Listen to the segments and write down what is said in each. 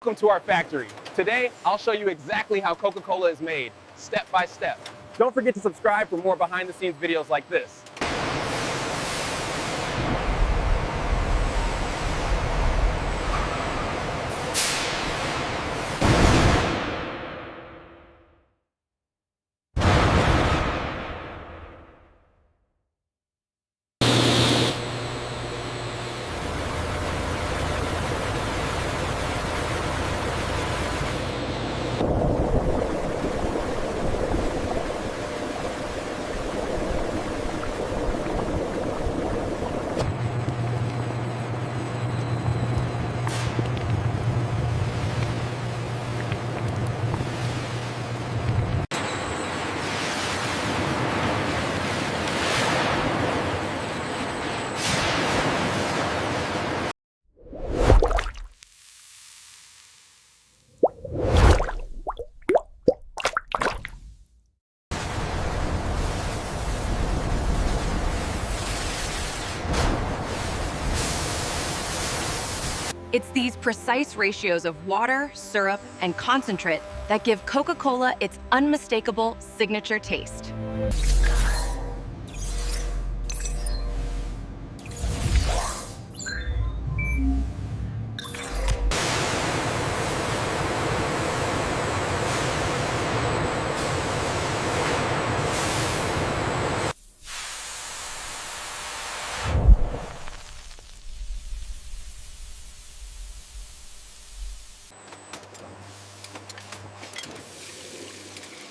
Welcome to our factory. Today, I'll show you exactly how Coca-Cola is made, step by step. Don't forget to subscribe for more behind-the-scenes videos like this. It's these precise ratios of water, syrup, and concentrate that give Coca-Cola its unmistakable signature taste.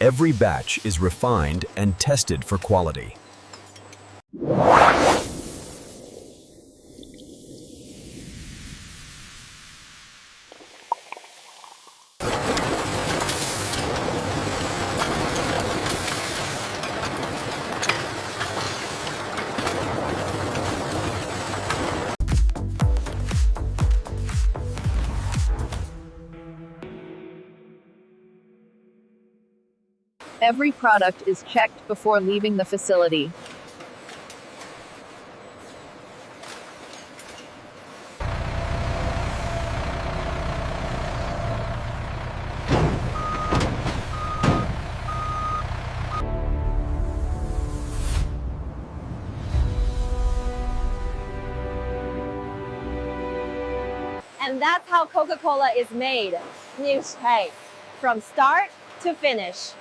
Every batch is refined and tested for quality. Every product is checked before leaving the facility. And that's how Coca-Cola is made. New shape, from start to finish.